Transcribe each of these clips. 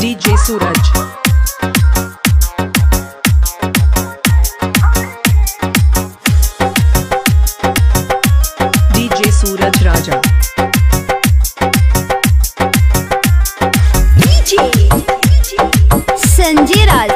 DJ Suraj DJ Suraj Raja Sanjay Raj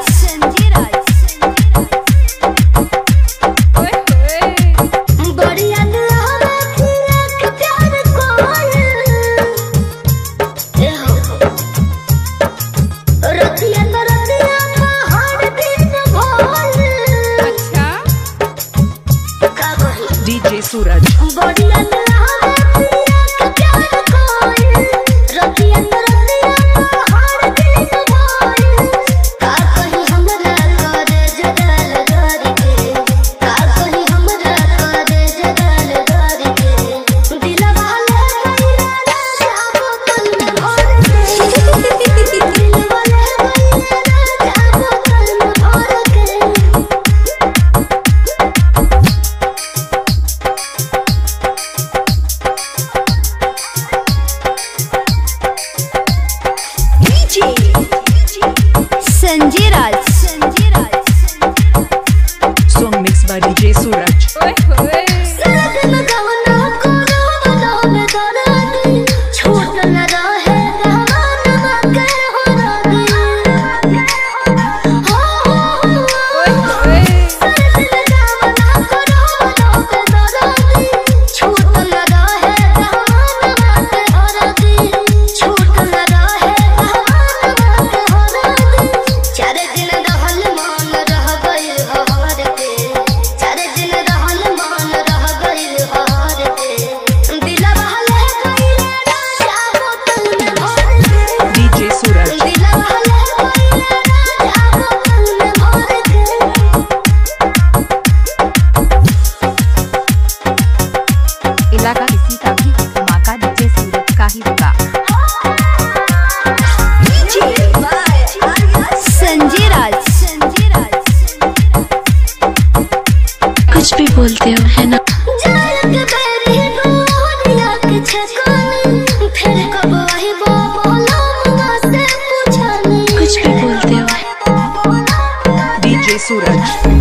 DJ Suraj Sanjay Raj Song mixed by DJ सूरज इलाका किसी का भी धमाका डीजे सूरज का ही होगा। संजय राज कुछ भी बोलते हो है ना। DJ सूरज